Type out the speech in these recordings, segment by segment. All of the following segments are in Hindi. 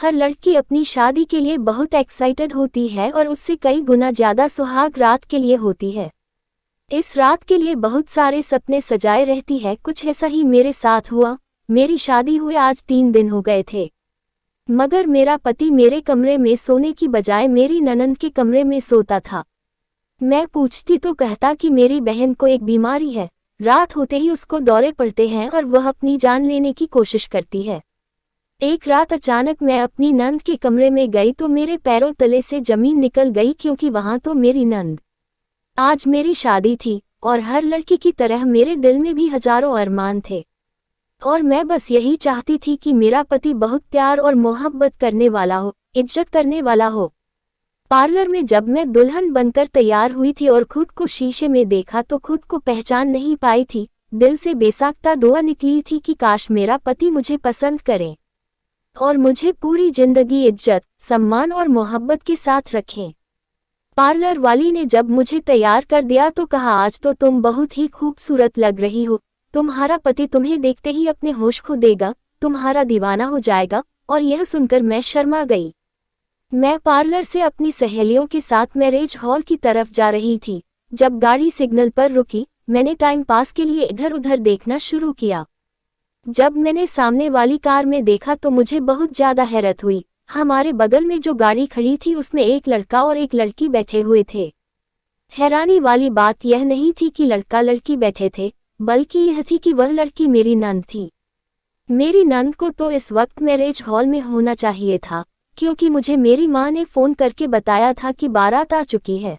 हर लड़की अपनी शादी के लिए बहुत एक्साइटेड होती है और उससे कई गुना ज़्यादा सुहाग रात के लिए होती है। इस रात के लिए बहुत सारे सपने सजाए रहती है। कुछ ऐसा ही मेरे साथ हुआ। मेरी शादी हुए आज 3 दिन हो गए थे, मगर मेरा पति मेरे कमरे में सोने की बजाय मेरी ननंद के कमरे में सोता था। मैं पूछती तो कहता कि मेरी बहन को एक बीमारी है, रात होते ही उसको दौरे पड़ते हैं और वह अपनी जान लेने की कोशिश करती है। एक रात अचानक मैं अपनी नंद के कमरे में गई तो मेरे पैरों तले से जमीन निकल गई, क्योंकि वहां तो मेरी नंद। आज मेरी शादी थी और हर लड़की की तरह मेरे दिल में भी हजारों अरमान थे, और मैं बस यही चाहती थी कि मेरा पति बहुत प्यार और मोहब्बत करने वाला हो, इज्जत करने वाला हो। पार्लर में जब मैं दुल्हन बनकर तैयार हुई थी और खुद को शीशे में देखा तो खुद को पहचान नहीं पाई थी। दिल से बेसाख्ता दुआ निकली थी कि काश मेरा पति मुझे पसंद करे और मुझे पूरी जिंदगी इज्जत, सम्मान और मोहब्बत के साथ रखें। पार्लर वाली ने जब मुझे तैयार कर दिया तो कहा, आज तो तुम बहुत ही खूबसूरत लग रही हो, तुम्हारा पति तुम्हें देखते ही अपने होश खो देगा, तुम्हारा दीवाना हो जाएगा। और यह सुनकर मैं शर्मा गई। मैं पार्लर से अपनी सहेलियों के साथ मैरिज हॉल की तरफ जा रही थी। जब गाड़ी सिग्नल पर रुकी, मैंने टाइम पास के लिए इधर उधर देखना शुरू किया। जब मैंने सामने वाली कार में देखा तो मुझे बहुत ज्यादा हैरत हुई। हमारे बगल में जो गाड़ी खड़ी थी उसमें एक लड़का और एक लड़की बैठे हुए थे। हैरानी वाली बात यह नहीं थी कि लड़का लड़की बैठे थे, बल्कि यह थी कि वह लड़की मेरी नंद थी। मेरी नंद को तो इस वक्त मैरिज हॉल में होना चाहिए था, क्योंकि मुझे मेरी माँ ने फोन करके बताया था कि बारात आ चुकी है।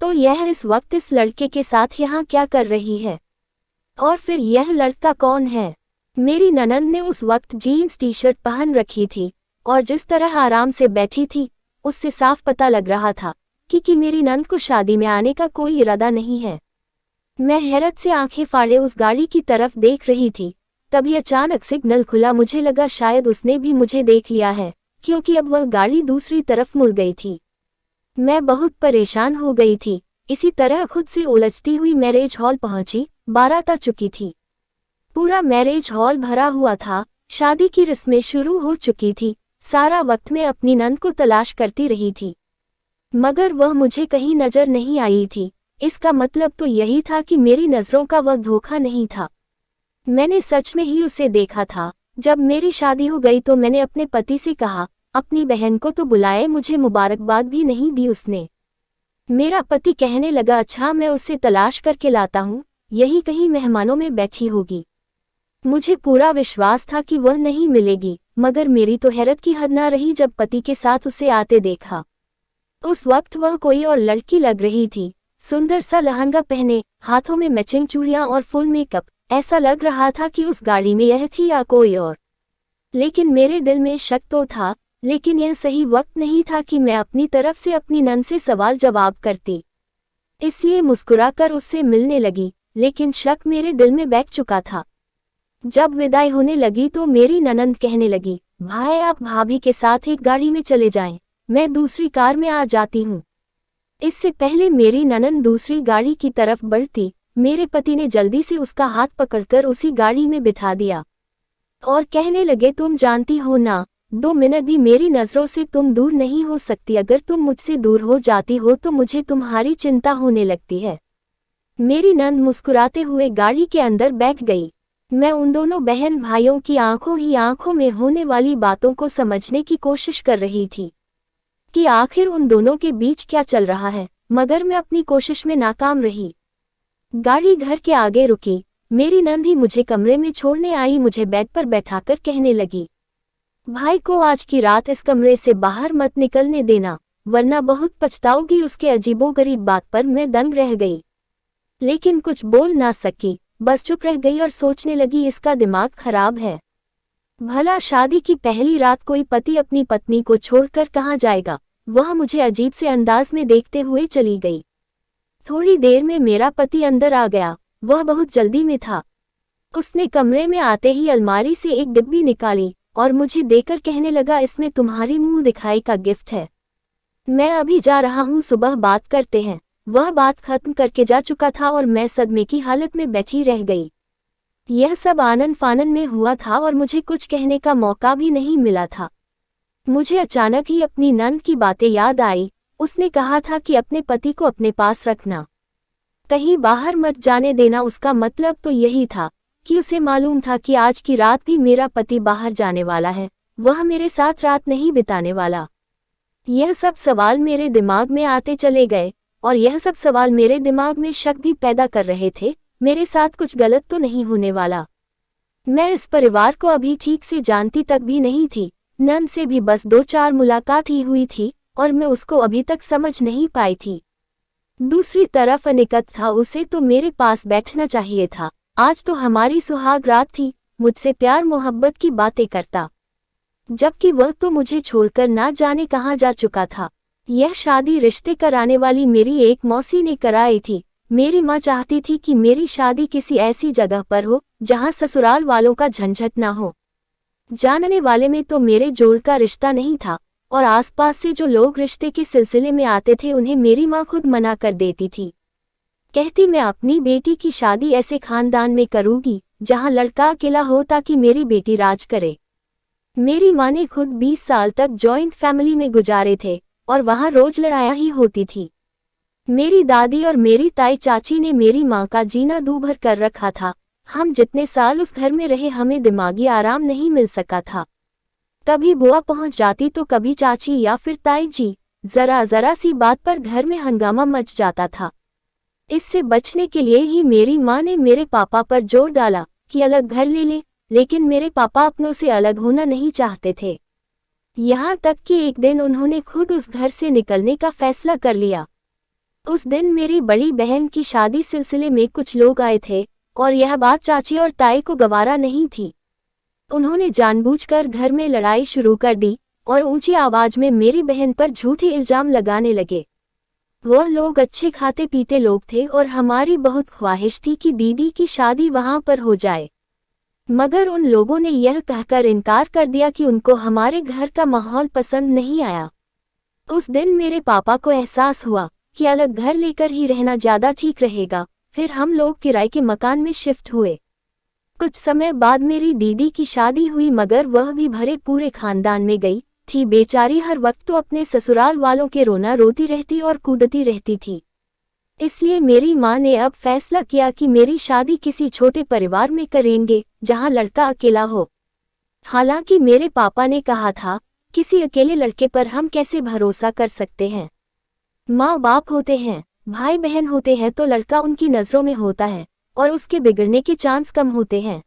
तो यह इस वक्त इस लड़के के साथ यहाँ क्या कर रही है? और फिर यह लड़का कौन है? मेरी ननंद ने उस वक्त जीन्स टी शर्ट पहन रखी थी और जिस तरह आराम से बैठी थी, उससे साफ पता लग रहा था कि मेरी नंद को शादी में आने का कोई इरादा नहीं है। मैं हैरत से आंखें फाड़े उस गाड़ी की तरफ देख रही थी। तभी अचानक सिग्नल खुला। मुझे लगा शायद उसने भी मुझे देख लिया है, क्योंकि अब वह गाड़ी दूसरी तरफ मुड़ गई थी। मैं बहुत परेशान हो गई थी। इसी तरह खुद से उलझती हुई मैरिज हॉल पहुंची। बारात आ चुकी थी। पूरा मैरिज हॉल भरा हुआ था। शादी की रस्में शुरू हो चुकी थी। सारा वक्त मैं अपनी नंद को तलाश करती रही थी, मगर वह मुझे कहीं नजर नहीं आई थी। इसका मतलब तो यही था कि मेरी नजरों का वह धोखा नहीं था। मैंने सच में ही उसे देखा था। जब मेरी शादी हो गई तो मैंने अपने पति से कहा, अपनी बहन को तो बुलाए, मुझे मुबारकबाद भी नहीं दी उसने। मेरा पति कहने लगा, अच्छा मैं उसे तलाश करके लाता हूँ, यही कहीं मेहमानों में बैठी होगी। मुझे पूरा विश्वास था कि वह नहीं मिलेगी, मगर मेरी तो हैरत की हद न रही जब पति के साथ उसे आते देखा। उस वक्त वह कोई और लड़की लग रही थी। सुंदर सा लहंगा पहने, हाथों में मैचिंग चूड़ियां और फुल मेकअप। ऐसा लग रहा था कि उस गाड़ी में यह थी या कोई और। लेकिन मेरे दिल में शक तो था, लेकिन यह सही वक्त नहीं था कि मैं अपनी तरफ से अपनी नंद से सवाल जवाब करती। इसलिए मुस्कुराकर उससे मिलने लगी, लेकिन शक मेरे दिल में बैठ चुका था। जब विदाई होने लगी तो मेरी ननंद कहने लगी, भाई आप भाभी के साथ एक गाड़ी में चले जाएं, मैं दूसरी कार में आ जाती हूँ। इससे पहले मेरी ननंद दूसरी गाड़ी की तरफ बढ़ती, मेरे पति ने जल्दी से उसका हाथ पकड़कर उसी गाड़ी में बिठा दिया और कहने लगे, तुम जानती हो ना, 2 मिनट भी मेरी नजरों से तुम दूर नहीं हो सकती। अगर तुम मुझसे दूर हो जाती हो तो मुझे तुम्हारी चिंता होने लगती है। मेरी नंद मुस्कुराते हुए गाड़ी के अंदर बैठ गई। मैं उन दोनों बहन भाइयों की आंखों ही आंखों में होने वाली बातों को समझने की कोशिश कर रही थी कि आखिर उन दोनों के बीच क्या चल रहा है, मगर मैं अपनी कोशिश में नाकाम रही। गाड़ी घर के आगे रुकी। मेरी नंद ही मुझे कमरे में छोड़ने आई। मुझे बेड पर बैठाकर कहने लगी, भाई को आज की रात इस कमरे से बाहर मत निकलने देना, वरना बहुत पछताओगी। उसके अजीबोगरीब बात पर मैं दंग रह गई, लेकिन कुछ बोल ना सकी, बस चुप रह गई और सोचने लगी, इसका दिमाग खराब है। भला शादी की पहली रात कोई पति अपनी पत्नी को छोड़कर कहाँ जाएगा। वह मुझे अजीब से अंदाज में देखते हुए चली गई। थोड़ी देर में मेरा पति अंदर आ गया। वह बहुत जल्दी में था। उसने कमरे में आते ही अलमारी से एक डिब्बी निकाली और मुझे देकर कहने लगा, इसमें तुम्हारी मुंह दिखाई का गिफ्ट है, मैं अभी जा रहा हूँ, सुबह बात करते हैं। वह बात खत्म करके जा चुका था और मैं सदमे की हालत में बैठी रह गई। यह सब आनन फानन में हुआ था और मुझे कुछ कहने का मौका भी नहीं मिला था। मुझे अचानक ही अपनी नंद की बातें याद आई। उसने कहा था कि अपने पति को अपने पास रखना, कहीं बाहर मत जाने देना। उसका मतलब तो यही था कि उसे मालूम था कि आज की रात भी मेरा पति बाहर जाने वाला है, वह मेरे साथ रात नहीं बिताने वाला। यह सब सवाल मेरे दिमाग में आते चले गए और यह सब सवाल मेरे दिमाग में शक भी पैदा कर रहे थे, मेरे साथ कुछ गलत तो नहीं होने वाला। मैं इस परिवार को अभी ठीक से जानती तक भी नहीं थी, नंद से भी बस 2-4 मुलाकात ही हुई थी और मैं उसको अभी तक समझ नहीं पाई थी। दूसरी तरफ अनिकेत था, उसे तो मेरे पास बैठना चाहिए था। आज तो हमारी सुहाग रात थी, मुझसे प्यार मोहब्बत की बातें करता, जबकि वह तो मुझे छोड़कर ना जाने कहाँ जा चुका था। यह शादी रिश्ते कराने वाली मेरी एक मौसी ने कराई थी। मेरी माँ चाहती थी कि मेरी शादी किसी ऐसी जगह पर हो जहाँ ससुराल वालों का झंझट ना हो। जानने वाले में तो मेरे जोड़ का रिश्ता नहीं था और आसपास से जो लोग रिश्ते के सिलसिले में आते थे उन्हें मेरी माँ खुद मना कर देती थी। कहती मैं अपनी बेटी की शादी ऐसे खानदान में करूँगी जहाँ लड़का अकेला हो ताकि मेरी बेटी राज करे। मेरी माँ ने खुद 20 साल तक जॉइंट फैमिली में गुजारे थे और वहाँ रोज लड़ाइयाँ ही होती थी। मेरी दादी और मेरी ताई चाची ने मेरी माँ का जीना दूभर कर रखा था। हम जितने साल उस घर में रहे हमें दिमागी आराम नहीं मिल सका था। कभी बुआ पहुंच जाती तो कभी चाची या फिर ताई जी, जरा जरा सी बात पर घर में हंगामा मच जाता था। इससे बचने के लिए ही मेरी माँ ने मेरे पापा पर जोर डाला कि अलग घर ले ले, लेकिन मेरे पापा अपनों से अलग होना नहीं चाहते थे। यहाँ तक कि एक दिन उन्होंने खुद उस घर से निकलने का फैसला कर लिया। उस दिन मेरी बड़ी बहन की शादी सिलसिले में कुछ लोग आए थे और यह बात चाची और ताई को गवारा नहीं थी। उन्होंने जानबूझकर घर में लड़ाई शुरू कर दी और ऊंची आवाज में मेरी बहन पर झूठे इल्जाम लगाने लगे। वह लोग अच्छे खाते पीते लोग थे और हमारी बहुत ख्वाहिश थी कि दीदी की शादी वहां पर हो जाए, मगर उन लोगों ने यह कहकर इनकार कर दिया कि उनको हमारे घर का माहौल पसंद नहीं आया। उस दिन मेरे पापा को एहसास हुआ कि अलग घर लेकर ही रहना ज़्यादा ठीक रहेगा। फिर हम लोग किराए के मकान में शिफ्ट हुए। कुछ समय बाद मेरी दीदी की शादी हुई, मगर वह भी भरे पूरे खानदान में गई थी। बेचारी हर वक्त तो अपने ससुराल वालों के रोना रोती रहती और कूदती रहती थी। इसलिए मेरी माँ ने अब फैसला किया कि मेरी शादी किसी छोटे परिवार में करेंगे जहाँ लड़का अकेला हो। हालांकि मेरे पापा ने कहा था, किसी अकेले लड़के पर हम कैसे भरोसा कर सकते हैं। माँ बाप होते हैं, भाई बहन होते हैं तो लड़का उनकी नज़रों में होता है और उसके बिगड़ने के चांस कम होते हैं,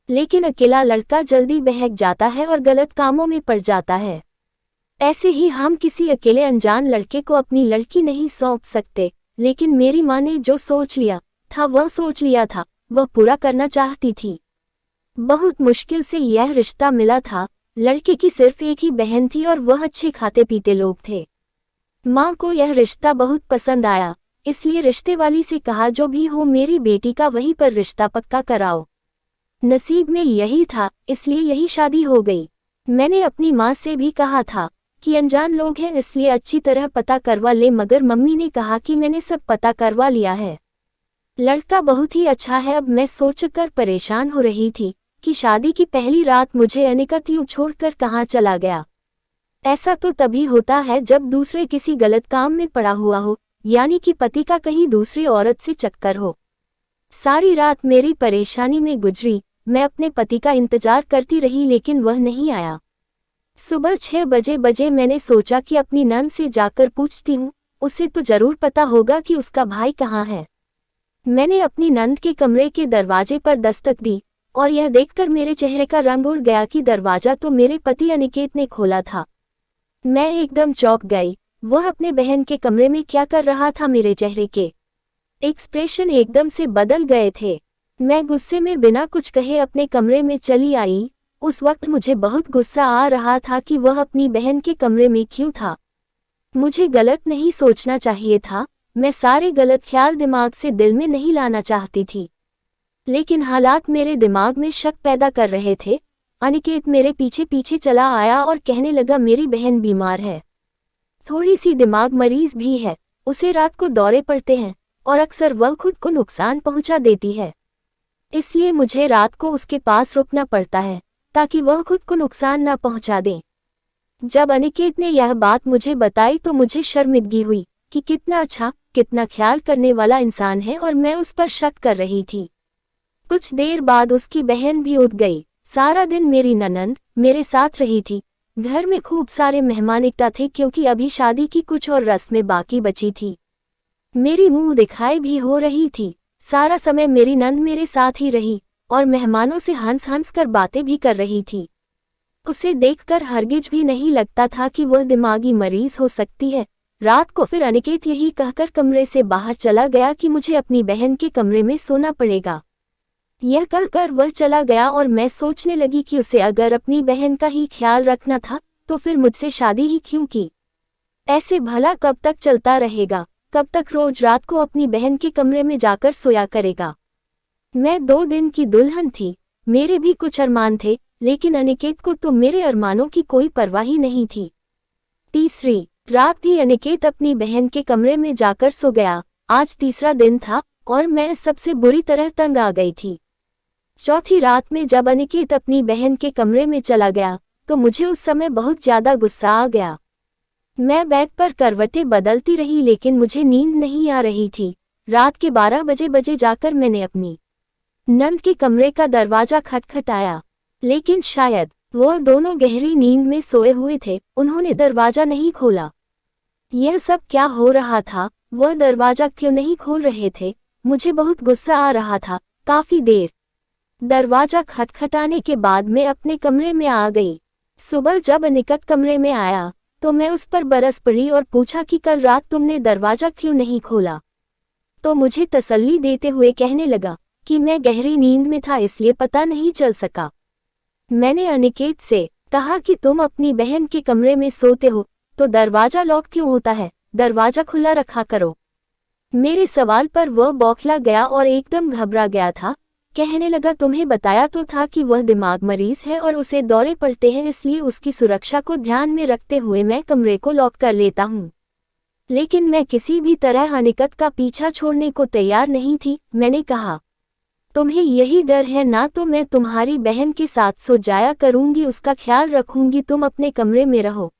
लेकिन अकेला लड़का जल्दी बहक जाता है और गलत कामों में पड़ जाता है। ऐसे ही हम किसी अकेले अनजान लड़के को अपनी लड़की नहीं सौंप सकते। लेकिन मेरी माँ ने जो सोच लिया था वह सोच लिया था, वह पूरा करना चाहती थी। बहुत मुश्किल से यह रिश्ता मिला था। लड़के की सिर्फ एक ही बहन थी और वह अच्छे खाते पीते लोग थे। माँ को यह रिश्ता बहुत पसंद आया, इसलिए रिश्ते वाली से कहा जो भी हो मेरी बेटी का वहीं पर रिश्ता पक्का कराओ। नसीब में यही था, इसलिए यही शादी हो गई। मैंने अपनी माँ से भी कहा था कि अनजान लोग हैं इसलिए अच्छी तरह पता करवा ले, मगर मम्मी ने कहा कि मैंने सब पता करवा लिया है, लड़का बहुत ही अच्छा है। अब मैं सोचकर परेशान हो रही थी कि शादी की पहली रात मुझे अनिकेत यूं छोड़कर कहाँ चला गया। ऐसा तो तभी होता है जब दूसरे किसी गलत काम में पड़ा हुआ हो, यानी कि पति का कहीं दूसरी औरत से चक्कर हो। सारी रात मेरी परेशानी में गुजरी। मैं अपने पति का इंतजार करती रही लेकिन वह नहीं आया। सुबह 6 बजे मैंने सोचा कि अपनी नंद से जाकर पूछती हूँ, उसे तो जरूर पता होगा कि उसका भाई कहाँ है। मैंने अपनी नंद के कमरे के दरवाजे पर दस्तक दी और यह देखकर मेरे चेहरे का रंग उड़ गया कि दरवाजा तो मेरे पति अनिकेत ने खोला था। मैं एकदम चौंक गई। वह अपने बहन के कमरे में क्या कर रहा था? मेरे चेहरे के एक्सप्रेशन एकदम से बदल गए थे। मैं गुस्से में बिना कुछ कहे अपने कमरे में चली आई। उस वक्त मुझे बहुत गुस्सा आ रहा था कि वह अपनी बहन के कमरे में क्यों था। मुझे गलत नहीं सोचना चाहिए था, मैं सारे गलत ख्याल दिमाग से दिल में नहीं लाना चाहती थी, लेकिन हालात मेरे दिमाग में शक पैदा कर रहे थे। अनिकेत मेरे पीछे पीछे चला आया और कहने लगा मेरी बहन बीमार है, थोड़ी सी दिमाग मरीज भी है, उसे रात को दौरे पड़ते हैं और अक्सर वह खुद को नुकसान पहुंचा देती है, इसलिए मुझे रात को उसके पास रुकना पड़ता है ताकि वह खुद को नुकसान ना पहुंचा दे। जब अनिकेत ने यह बात मुझे बताई तो मुझे शर्मिंदगी हुई कि कितना अच्छा, कितना ख्याल करने वाला इंसान है और मैं उस पर शक कर रही थी। कुछ देर बाद उसकी बहन भी उठ गई। सारा दिन मेरी ननंद मेरे साथ रही थी। घर में खूब सारे मेहमान इकट्ठा थे क्योंकि अभी शादी की कुछ और रस्में बाकी बची थी। मेरी मुंह दिखाई भी हो रही थी। सारा समय मेरी नंद मेरे साथ ही रही और मेहमानों से हंस हंस कर बातें भी कर रही थी। उसे देखकर हरगिज भी नहीं लगता था कि वह दिमागी मरीज हो सकती है। रात को फिर अनिकेत यही कहकर कमरे से बाहर चला गया कि मुझे अपनी बहन के कमरे में सोना पड़ेगा। यह कहकर वह चला गया और मैं सोचने लगी कि उसे अगर अपनी बहन का ही ख्याल रखना था तो फिर मुझसे शादी ही क्यों की। ऐसे भला कब तक चलता रहेगा, कब तक रोज रात को अपनी बहन के कमरे में जाकर सोया करेगा। मैं 2 दिन की दुल्हन थी, मेरे भी कुछ अरमान थे, लेकिन अनिकेत को तो मेरे अरमानों की कोई परवाह ही नहीं थी। तीसरी रात भी अनिकेत अपनी बहन के कमरे में जाकर सो गया। आज तीसरा दिन था और मैं सबसे बुरी तरह तंग आ गई थी। चौथी रात में जब अनिकेत अपनी बहन के कमरे में चला गया तो मुझे उस समय बहुत ज्यादा गुस्सा आ गया। मैं बेड पर करवटें बदलती रही लेकिन मुझे नींद नहीं आ रही थी। रात के 12 बजे जाकर मैंने अपनी नंद के कमरे का दरवाजा खटखटाया, लेकिन शायद वह दोनों गहरी नींद में सोए हुए थे। उन्होंने दरवाजा नहीं खोला। यह सब क्या हो रहा था? वह दरवाजा क्यों नहीं खोल रहे थे? मुझे बहुत गुस्सा आ रहा था। काफी देर दरवाजा खटखटाने के बाद मैं अपने कमरे में आ गई। सुबह जब अनिकेत कमरे में आया तो मैं उस पर बरस पड़ी और पूछा कि कल रात तुमने दरवाजा क्यों नहीं खोला? तो मुझे तसल्ली देते हुए कहने लगा कि मैं गहरी नींद में था इसलिए पता नहीं चल सका। मैंने अनिकेत से कहा कि तुम अपनी बहन के कमरे में सोते हो तो दरवाजा लॉक क्यों होता है? दरवाजा खुला रखा करो। मेरे सवाल पर वह बौखला गया और एकदम घबरा गया था। कहने लगा तुम्हें बताया तो था कि वह दिमाग मरीज है और उसे दौरे पड़ते हैं, इसलिए उसकी सुरक्षा को ध्यान में रखते हुए मैं कमरे को लॉक कर लेता हूँ। लेकिन मैं किसी भी तरह अनिकेत का पीछा छोड़ने को तैयार नहीं थी। मैंने कहा तुम्हें यही डर है ना, तो मैं तुम्हारी बहन के साथ सो जाया करूंगी, उसका ख्याल रखूंगी, तुम अपने कमरे में रहो।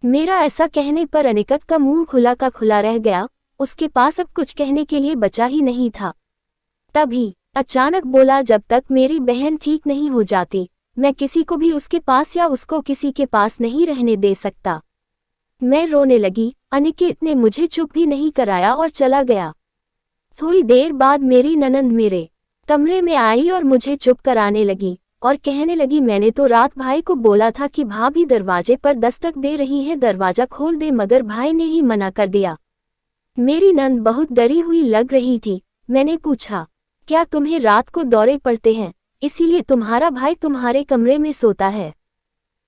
मेरा ऐसा कहने पर अनिकेत का मुंह खुला का खुला रह गया। उसके पास अब कुछ कहने के लिए बचा ही नहीं था। तभी अचानक बोला जब तक मेरी बहन ठीक नहीं हो जाती मैं किसी को भी उसके पास या उसको किसी के पास नहीं रहने दे सकता। मैं रोने लगी। अनिकेत ने मुझे चुप भी नहीं कराया और चला गया। थोड़ी देर बाद मेरी ननंद मेरे कमरे में आई और मुझे चुप कराने लगी और कहने लगी मैंने तो रात भाई को बोला था कि भाभी दरवाजे पर दस्तक दे रही है, दरवाजा खोल दे, मगर भाई ने ही मना कर दिया। मेरी नंद बहुत डरी हुई लग रही थी। मैंने पूछा क्या तुम्हें रात को दौरे पड़ते हैं इसीलिए तुम्हारा भाई तुम्हारे कमरे में सोता है?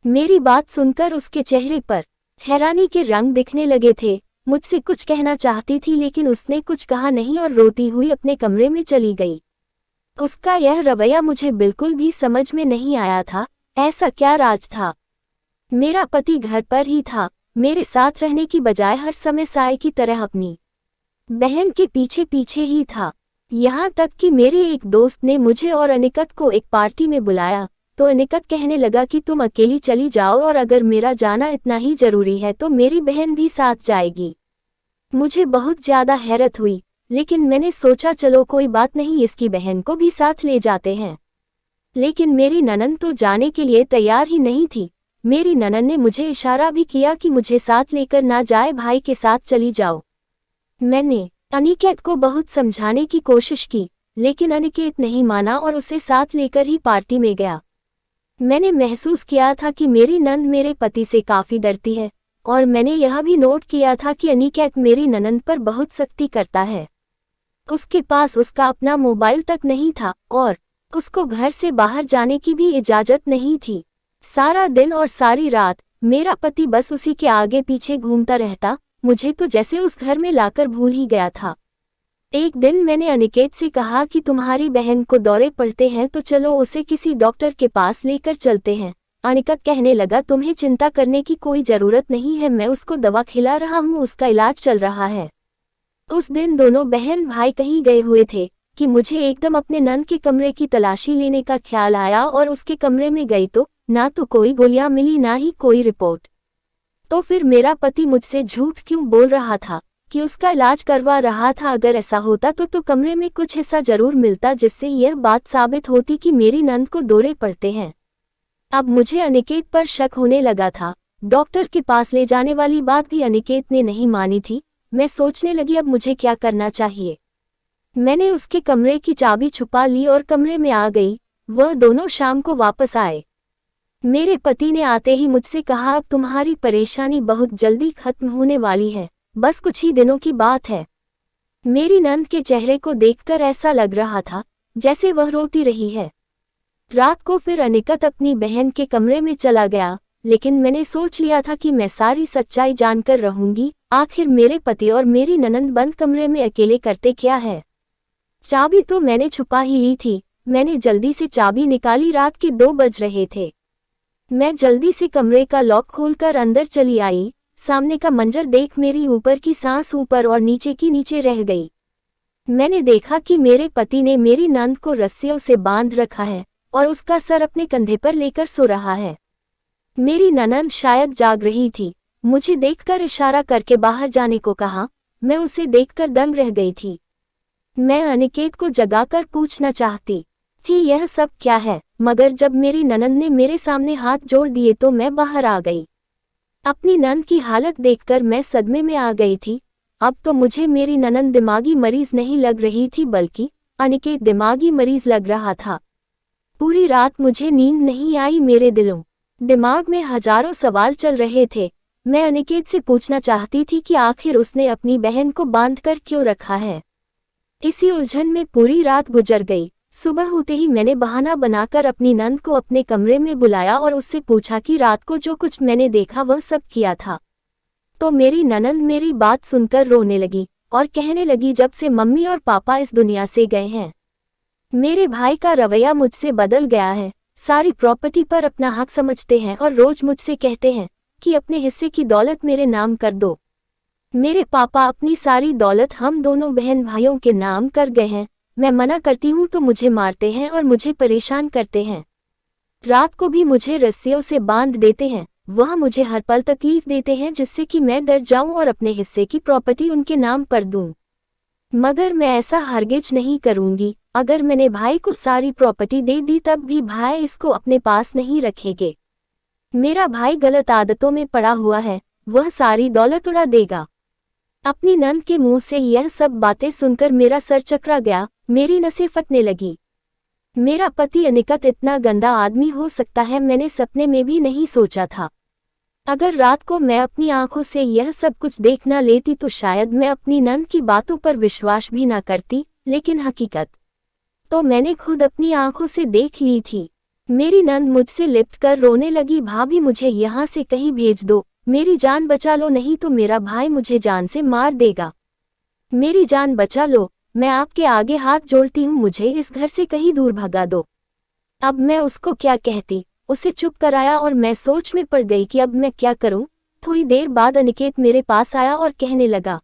मेरी बात सुनकर उसके चेहरे पर हैरानी के रंग दिखने लगे थे। मुझसे कुछ कहना चाहती थी लेकिन उसने कुछ कहा नहीं और रोती हुई अपने कमरे में चली गई। उसका यह रवैया मुझे बिल्कुल भी समझ में नहीं आया था। ऐसा क्या राज था? मेरा पति घर पर ही था, मेरे साथ रहने की बजाय हर समय साए की तरह अपनी बहन के पीछे पीछे ही था। यहाँ तक कि मेरे एक दोस्त ने मुझे और अनिकेत को एक पार्टी में बुलाया तो अनिकेत कहने लगा कि तुम अकेली चली जाओ और अगर मेरा जाना इतना ही जरूरी है तो मेरी बहन भी साथ जाएगी। मुझे बहुत ज्यादा हैरत हुई, लेकिन मैंने सोचा चलो कोई बात नहीं, इसकी बहन को भी साथ ले जाते हैं। लेकिन मेरी ननंद तो जाने के लिए तैयार ही नहीं थी। मेरी ननंद ने मुझे इशारा भी किया कि मुझे साथ लेकर ना जाए, भाई के साथ चली जाओ। मैंने अनिकेत को बहुत समझाने की कोशिश की लेकिन अनिकेत नहीं माना और उसे साथ लेकर ही पार्टी में गया। मैंने महसूस किया था कि मेरी नंद मेरे पति से काफी डरती है और मैंने यह भी नोट किया था कि अनिकेत मेरी ननंद पर बहुत सख्ती करता है। उसके पास उसका अपना मोबाइल तक नहीं था और उसको घर से बाहर जाने की भी इजाजत नहीं थी। सारा दिन और सारी रात मेरा पति बस उसी के आगे पीछे घूमता रहता। मुझे तो जैसे उस घर में लाकर भूल ही गया था। एक दिन मैंने अनिकेत से कहा कि तुम्हारी बहन को दौरे पड़ते हैं तो चलो उसे किसी डॉक्टर के पास लेकर चलते हैं। अनिकेत कहने लगा तुम्हें चिंता करने की कोई जरूरत नहीं है, मैं उसको दवा खिला रहा हूँ, उसका इलाज चल रहा है। उस दिन दोनों बहन भाई कहीं गए हुए थे कि मुझे एकदम अपने नंद के कमरे की तलाशी लेने का ख्याल आया और उसके कमरे में गई तो ना तो कोई गोलियां मिली ना ही कोई रिपोर्ट। तो फिर मेरा पति मुझसे झूठ क्यों बोल रहा था कि उसका इलाज करवा रहा था? अगर ऐसा होता तो कमरे में कुछ हिस्सा जरूर मिलता जिससे यह बात साबित होती कि मेरी नंद को दौरे पड़ते हैं। अब मुझे अनिकेत पर शक होने लगा था। डॉक्टर के पास ले जाने वाली बात भी अनिकेत ने नहीं मानी थी। मैं सोचने लगी अब मुझे क्या करना चाहिए। मैंने उसके कमरे की चाबी छुपा ली और कमरे में आ गई। वह दोनों शाम को वापस आए। मेरे पति ने आते ही मुझसे कहा, अब तुम्हारी परेशानी बहुत जल्दी खत्म होने वाली है, बस कुछ ही दिनों की बात है। मेरी नंद के चेहरे को देखकर ऐसा लग रहा था जैसे वह रोती रही है। रात को फिर अनिकेत अपनी बहन के कमरे में चला गया, लेकिन मैंने सोच लिया था कि मैं सारी सच्चाई जानकर रहूंगी। आखिर मेरे पति और मेरी ननंद बंद कमरे में अकेले करते क्या है? चाबी तो मैंने छुपा ही ली थी। मैंने जल्दी से चाबी निकाली। रात के 2 बज रहे थे। मैं जल्दी से कमरे का लॉक खोलकर अंदर चली आई। सामने का मंजर देख मेरी ऊपर की सांस ऊपर और नीचे की नीचे रह गई। मैंने देखा कि मेरे पति ने मेरी नंद को रस्सियों से बांध रखा है और उसका सर अपने कंधे पर लेकर सो रहा है। मेरी ननंद शायद जाग रही थी। मुझे देखकर इशारा करके बाहर जाने को कहा। मैं उसे देखकर दंग रह गई थी। मैं अनिकेत को जगाकर पूछना चाहती थी यह सब क्या है, मगर जब मेरी ननंद ने मेरे सामने हाथ जोड़ दिए तो मैं बाहर आ गई। अपनी नंद की हालत देखकर मैं सदमे में आ गई थी। अब तो मुझे मेरी ननंद दिमागी मरीज नहीं लग रही थी, बल्कि अनिकेत दिमागी मरीज लग रहा था। पूरी रात मुझे नींद नहीं आई। मेरे दिमाग में हजारों सवाल चल रहे थे। मैं अनिकेत से पूछना चाहती थी कि आखिर उसने अपनी बहन को बांधकर क्यों रखा है। इसी उलझन में पूरी रात गुजर गई। सुबह होते ही मैंने बहाना बनाकर अपनी नंद को अपने कमरे में बुलाया और उससे पूछा कि रात को जो कुछ मैंने देखा वह सब किया था। तो मेरी ननंद मेरी बात सुनकर रोने लगी और कहने लगी, जब से मम्मी और पापा इस दुनिया से गए हैं मेरे भाई का रवैया मुझसे बदल गया है। सारी प्रॉपर्टी पर अपना हक समझते हैं और रोज मुझसे कहते हैं कि अपने हिस्से की दौलत मेरे नाम कर दो। मेरे पापा अपनी सारी दौलत हम दोनों बहन भाइयों के नाम कर गए हैं। मैं मना करती हूँ तो मुझे मारते हैं और मुझे परेशान करते हैं। रात को भी मुझे रस्सियों से बांध देते हैं। वह मुझे हर पल तकलीफ देते हैं जिससे कि मैं डर जाऊं और अपने हिस्से की प्रॉपर्टी उनके नाम पर दूं। मगर मैं ऐसा हरगिज नहीं करूंगी। अगर मैंने भाई को सारी प्रॉपर्टी दे दी तब भी भाई इसको अपने पास नहीं रखेंगे। मेरा भाई गलत आदतों में पड़ा हुआ है, वह सारी दौलत उड़ा देगा। अपनी नंद के मुंह से यह सब बातें सुनकर मेरा सर चकरा गया। मेरी नसें फटने लगी। मेरा पति अनिकेत इतना गंदा आदमी हो सकता है, मैंने सपने में भी नहीं सोचा था। अगर रात को मैं अपनी आंखों से यह सब कुछ देख न लेती तो शायद मैं अपनी नंद की बातों पर विश्वास भी न करती, लेकिन हकीकत तो मैंने खुद अपनी आंखों से देख ली थी। मेरी नंद मुझसे लिपट कर रोने लगी, भाभी मुझे यहाँ से कहीं भेज दो, मेरी जान बचा लो, नहीं तो मेरा भाई मुझे जान से मार देगा। मेरी जान बचा लो, मैं आपके आगे हाथ जोड़ती हूँ, मुझे इस घर से कहीं दूर भगा दो। अब मैं उसको क्या कहती। उसे चुप कराया और मैं सोच में पड़ गई कि अब मैं क्या करूं। थोड़ी देर बाद अनिकेत मेरे पास आया और कहने लगा,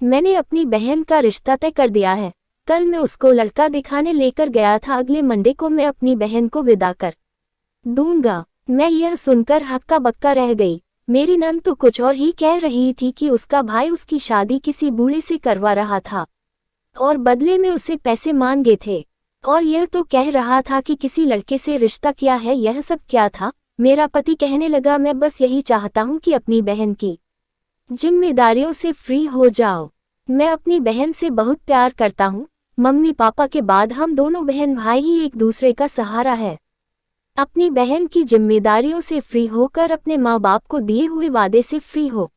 मैंने अपनी बहन का रिश्ता तय कर दिया है। कल मैं उसको लड़का दिखाने लेकर गया था, अगले मंडे को मैं अपनी बहन को विदा कर दूंगा। मैं यह सुनकर हक्का बक्का रह गई। मेरी नंद तो कुछ और ही कह रही थी कि उसका भाई उसकी शादी किसी बूढ़े से करवा रहा था और बदले में उसे पैसे मांगे थे, और यह तो कह रहा था कि किसी लड़के से रिश्ता किया है। यह सब क्या था? मेरा पति कहने लगा, मैं बस यही चाहता हूँ कि अपनी बहन की जिम्मेदारियों से फ्री हो जाओ। मैं अपनी बहन से बहुत प्यार करता हूँ। मम्मी पापा के बाद हम दोनों बहन भाई ही एक दूसरे का सहारा है। अपनी बहन की जिम्मेदारियों से फ्री होकर अपने माँ बाप को दिए हुए वादे से फ्री हो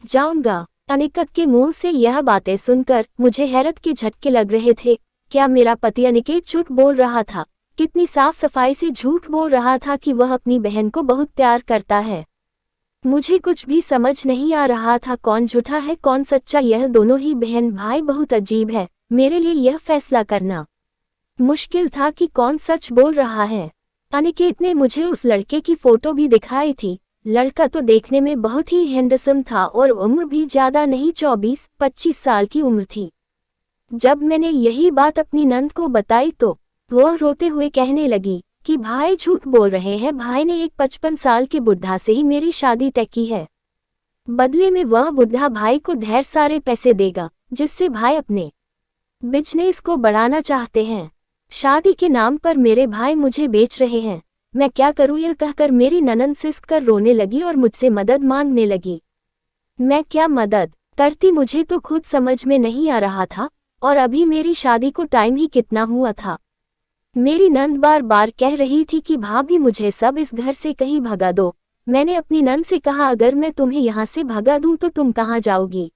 जाऊंगा। अनिकेत के मुंह से यह बातें सुनकर मुझे हैरत के झटके लग रहे थे। क्या मेरा पति अनिकेत झूठ बोल रहा था? कितनी साफ सफाई से झूठ बोल रहा था कि वह अपनी बहन को बहुत प्यार करता है। मुझे कुछ भी समझ नहीं आ रहा था, कौन झूठा है कौन सच्चा। यह दोनों ही बहन भाई बहुत अजीब है। मेरे लिए यह फैसला करना मुश्किल था कि कौन सच बोल रहा है। अनिकेत ने मुझे उस लड़के की फोटो भी दिखाई थी। लड़का तो देखने में बहुत ही हैंडसम था और उम्र भी ज्यादा नहीं, 24-25 साल की उम्र थी। जब मैंने यही बात अपनी नंद को बताई तो वह रोते हुए कहने लगी कि भाई झूठ बोल रहे हैं। भाई ने एक 55 साल के बुढ़ा से ही मेरी शादी तय की है। बदले में वह बुढ़ा भाई को ढेर सारे पैसे देगा, जिससे भाई अपने बिजनेस को बढ़ाना चाहते हैं। शादी के नाम पर मेरे भाई मुझे बेच रहे हैं, मैं क्या करूं? यह कहकर मेरी ननंद सिसक कर रोने लगी और मुझसे मदद मांगने लगी। मैं क्या मदद करती, मुझे तो खुद समझ में नहीं आ रहा था, और अभी मेरी शादी को टाइम ही कितना हुआ था। मेरी नंद बार बार कह रही थी कि भाभी मुझे सब इस घर से कहीं भगा दो। मैंने अपनी नंद से कहा, अगर मैं तुम्हें यहाँ से भगा दूं तो तुम कहाँ जाओगी?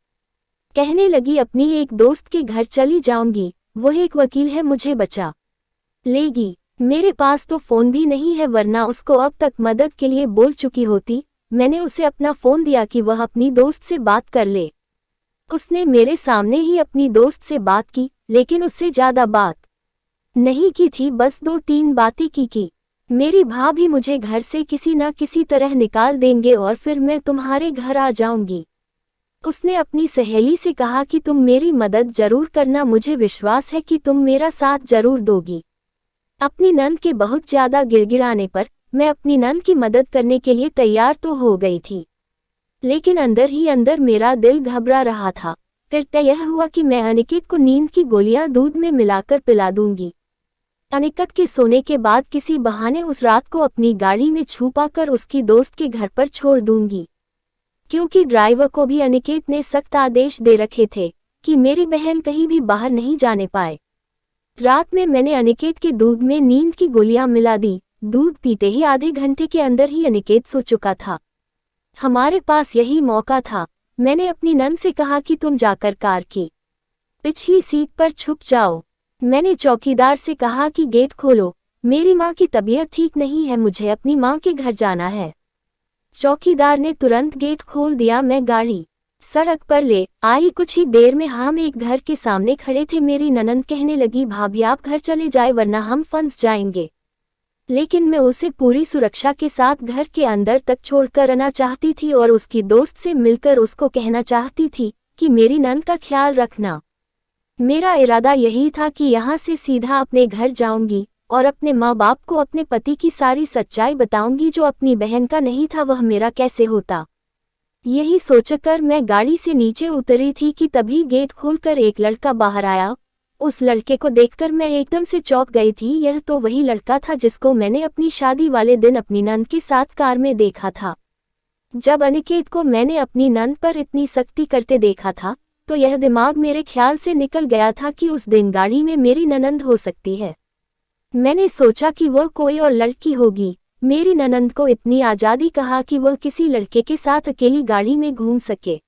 कहने लगी, अपनी एक दोस्त के घर चली जाऊंगी, वो एक वकील है, मुझे बचा लेगी। मेरे पास तो फोन भी नहीं है, वरना उसको अब तक मदद के लिए बोल चुकी होती। मैंने उसे अपना फोन दिया कि वह अपनी दोस्त से बात कर ले। उसने मेरे सामने ही अपनी दोस्त से बात की, लेकिन उससे ज्यादा बात नहीं की थी, बस 2-3 बातें की। मेरी भाभी मुझे घर से किसी न किसी तरह निकाल देंगे और फिर मैं तुम्हारे घर आ जाऊंगी। उसने अपनी सहेली से कहा कि तुम मेरी मदद जरूर करना, मुझे विश्वास है कि तुम मेरा साथ जरूर दोगी। अपनी नंद के बहुत ज्यादा गिड़गिड़ाने पर मैं अपनी नंद की मदद करने के लिए तैयार तो हो गई थी, लेकिन अंदर ही अंदर मेरा दिल घबरा रहा था। फिर तय हुआ कि मैं अनिकेत को नींद की गोलियां दूध में मिलाकर पिला दूंगी। अनिकेत के सोने के बाद किसी बहाने उस रात को अपनी गाड़ी में छुपाकर उसकी दोस्त के घर पर छोड़ दूंगी, क्योंकि ड्राइवर को भी अनिकेत ने सख्त आदेश दे रखे थे कि मेरी बहन कहीं भी बाहर नहीं जाने पाए। रात में मैंने अनिकेत के दूध में नींद की गोलियां मिला दी। दूध पीते ही आधे घंटे के अंदर ही अनिकेत सो चुका था। हमारे पास यही मौका था। मैंने अपनी नंद से कहा कि तुम जाकर कार की पिछली सीट पर छुप जाओ। मैंने चौकीदार से कहा कि गेट खोलो, मेरी माँ की तबीयत ठीक नहीं है, मुझे अपनी माँ के घर जाना है। चौकीदार ने तुरंत गेट खोल दिया। मैं गाड़ी सड़क पर ले आई। कुछ ही देर में हम एक घर के सामने खड़े थे। मेरी ननंद कहने लगी, भाभी आप घर चले जाए वरना हम फंस जाएंगे। लेकिन मैं उसे पूरी सुरक्षा के साथ घर के अंदर तक छोड़कर आना चाहती थी और उसकी दोस्त से मिलकर उसको कहना चाहती थी कि मेरी ननद का ख्याल रखना। मेरा इरादा यही था कि यहाँ से सीधा अपने घर जाऊंगी और अपने माँ बाप को अपने पति की सारी सच्चाई बताऊंगी। जो अपनी बहन का नहीं था वह मेरा कैसे होता। यही सोचकर मैं गाड़ी से नीचे उतरी थी कि तभी गेट खोलकर एक लड़का बाहर आया। उस लड़के को देखकर मैं एकदम से चौंक गई थी। यह तो वही लड़का था जिसको मैंने अपनी शादी वाले दिन अपनी नंद के साथ कार में देखा था। जब अनिकेत को मैंने अपनी नंद पर इतनी सख्ती करते देखा था तो यह दिमाग मेरे ख्याल से निकल गया था कि उस दिन गाड़ी में मेरी ननंद हो सकती है। मैंने सोचा कि वह कोई और लड़की होगी। मेरी ननंद को इतनी आज़ादी कहा कि वह किसी लड़के के साथ अकेली गाड़ी में घूम सके।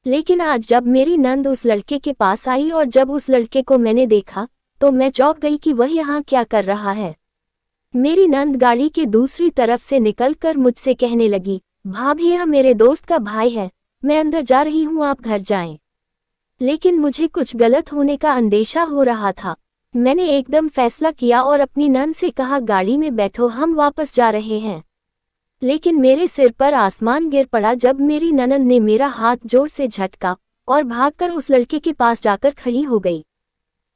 लेकिन आज जब मेरी नंद उस लड़के के पास आई और जब उस लड़के को मैंने देखा तो मैं चौंक गई कि वह यहाँ क्या कर रहा है। मेरी नंद गाड़ी के दूसरी तरफ से निकलकर मुझसे कहने लगी, भाभी यह मेरे दोस्त का भाई है, मैं अंदर जा रही हूँ, आप घर जाएं। लेकिन मुझे कुछ गलत होने का अंदेशा हो रहा था। मैंने एकदम फैसला किया और अपनी नंद से कहा, गाड़ी में बैठो, हम वापस जा रहे हैं। लेकिन मेरे सिर पर आसमान गिर पड़ा जब मेरी ननंद ने मेरा हाथ जोर से झटका और भागकर उस लड़के के पास जाकर खड़ी हो गई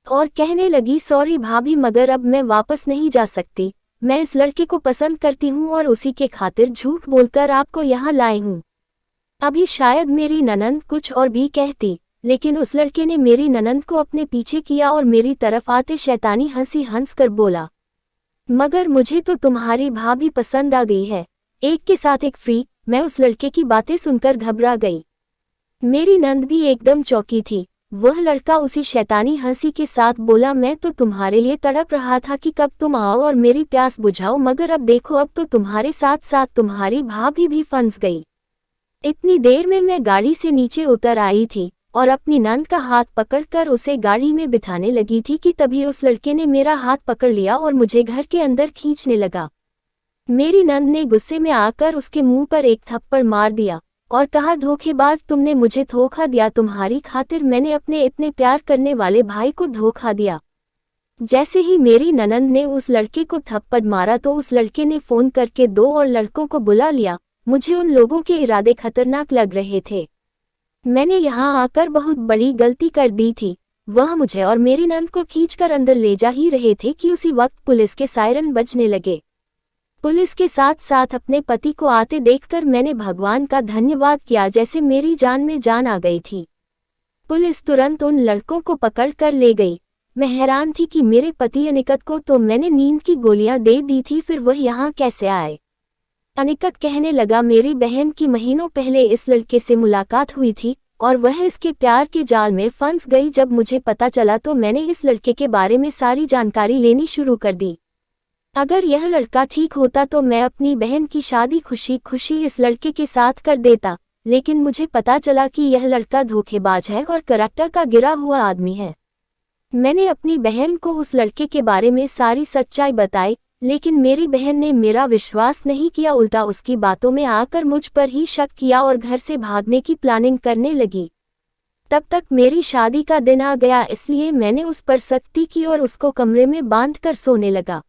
और कहने लगी, सॉरी भाभी, मगर अब मैं वापस नहीं जा सकती। मैं इस लड़के को पसंद करती हूँ और उसी के खातिर झूठ बोलकर आपको यहाँ लाई हूँ। अभी शायद मेरी ननंद कुछ और भी कहती, लेकिन उस लड़के ने मेरी ननंद को अपने पीछे किया और मेरी तरफ आते शैतानी हंसी हंसकर बोला, मगर मुझे तो तुम्हारी भाभी पसंद आ गई है, एक के साथ एक फ्री। मैं उस लड़के की बातें सुनकर घबरा गई। मेरी नंद भी एकदम चौंकी थी। वह लड़का उसी शैतानी हंसी के साथ बोला, मैं तो तुम्हारे लिए तड़प रहा था कि कब तुम आओ और मेरी प्यास बुझाओ, मगर अब देखो, अब तो तुम्हारे साथ साथ तुम्हारी भाभी भी फंस गई। इतनी देर में मैं गाड़ी से नीचे उतर आई थी और अपनी नंद का हाथ पकड़कर उसे गाड़ी में बिठाने लगी थी कि तभी उस लड़के ने मेरा हाथ पकड़ लिया और मुझे घर के अंदर खींचने लगा। मेरी नंद ने गुस्से में आकर उसके मुंह पर एक थप्पड़ मार दिया और कहा, धोखेबाज, तुमने मुझे धोखा दिया, तुम्हारी खातिर मैंने अपने इतने प्यार करने वाले भाई को धोखा दिया। जैसे ही मेरी ननंद ने उस लड़के को थप्पड़ मारा तो उस लड़के ने फोन करके 2 और लड़कों को बुला लिया। मुझे उन लोगों के इरादे खतरनाक लग रहे थे। मैंने यहाँ आकर बहुत बड़ी गलती कर दी थी। वह मुझे और मेरी नंद को खींचकर अंदर ले जा ही रहे थे कि उसी वक्त पुलिस के सायरन बजने लगे। पुलिस के साथ साथ अपने पति को आते देखकर मैंने भगवान का धन्यवाद किया, जैसे मेरी जान में जान आ गई थी। पुलिस तुरंत उन लड़कों को पकड़ कर ले गई। मैं हैरान थी कि मेरे पति अनिकेत को तो मैंने नींद की गोलियां दे दी थी, फिर वह यहाँ कैसे आए। अनिकेत कहने लगा, मेरी बहन की महीनों पहले इस लड़के से मुलाकात हुई थी और वह इसके प्यार के जाल में फंस गई। जब मुझे पता चला तो मैंने इस लड़के के बारे में सारी जानकारी लेनी शुरू कर दी। अगर यह लड़का ठीक होता तो मैं अपनी बहन की शादी खुशी खुशी इस लड़के के साथ कर देता, लेकिन मुझे पता चला कि यह लड़का धोखेबाज है और करैक्टर का गिरा हुआ आदमी है। मैंने अपनी बहन को उस लड़के के बारे में सारी सच्चाई बताई, लेकिन मेरी बहन ने मेरा विश्वास नहीं किया, उल्टा उसकी बातों में आकर मुझ पर ही शक किया और घर से भागने की प्लानिंग करने लगी। तब तक मेरी शादी का दिन आ गया, इसलिए मैंने उस पर सख्ती की और उसको कमरे में बांधकर सोने लगा,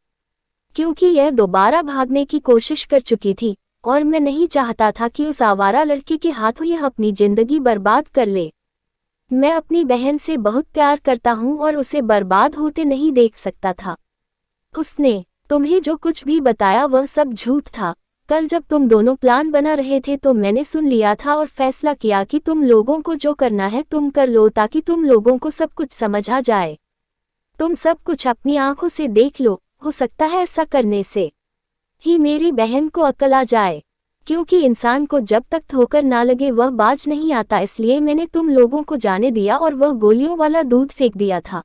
क्योंकि यह दोबारा भागने की कोशिश कर चुकी थी और मैं नहीं चाहता था कि उस आवारा लड़के के हाथों यह अपनी जिंदगी बर्बाद कर ले। मैं अपनी बहन से बहुत प्यार करता हूँ और उसे बर्बाद होते नहीं देख सकता था। उसने तुम्हें जो कुछ भी बताया वह सब झूठ था। कल जब तुम दोनों प्लान बना रहे थे तो मैंने सुन लिया था और फैसला किया कि तुम लोगों को जो करना है तुम कर लो, ताकि तुम लोगों को सब कुछ समझ आ जाए। तुम सब कुछ अपनी आंखों से देख लो, हो सकता है ऐसा करने से ही मेरी बहन को अक्ल आ जाए, क्योंकि इंसान को जब तक ठोकर ना लगे वह बाज नहीं आता। इसलिए मैंने तुम लोगों को जाने दिया और वह गोलियों वाला दूध फेंक दिया था।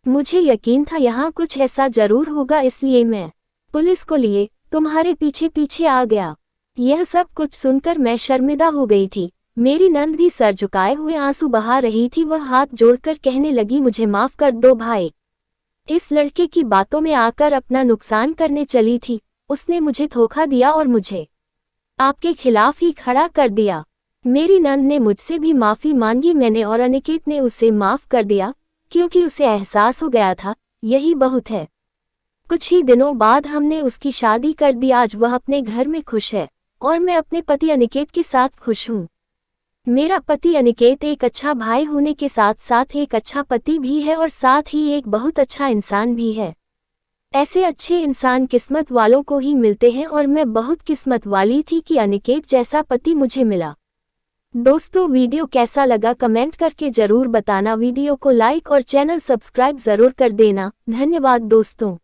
मुझे यकीन था यहाँ कुछ ऐसा जरूर होगा, इसलिए मैं पुलिस को लिए तुम्हारे पीछे पीछे आ गया। यह सब कुछ सुनकर मैं शर्मिंदा हो गई थी। मेरी नंद भी सर झुकाए हुए आंसू बहा रही थी। वह हाथ जोड़कर कहने लगी, मुझे माफ कर दो भाई, इस लड़के की बातों में आकर अपना नुकसान करने चली थी। उसने मुझे धोखा दिया और मुझे आपके खिलाफ ही खड़ा कर दिया। मेरी नंद ने मुझसे भी माफी मांगी, मैंने और अनिकेत ने उसे माफ कर दिया, क्योंकि उसे एहसास हो गया था यही बहुत है। कुछ ही दिनों बाद हमने उसकी शादी कर दी। आज वह अपने घर में खुश है और मैं अपने पति अनिकेत के साथ खुश हूँ। मेरा पति अनिकेत एक अच्छा भाई होने के साथ साथ एक अच्छा पति भी है और साथ ही एक बहुत अच्छा इंसान भी है। ऐसे अच्छे इंसान किस्मत वालों को ही मिलते हैं और मैं बहुत किस्मत वाली थी कि अनिकेत जैसा पति मुझे मिला। दोस्तों, वीडियो कैसा लगा कमेंट करके जरूर बताना। वीडियो को लाइक और चैनल सब्सक्राइब जरूर कर देना। धन्यवाद दोस्तों।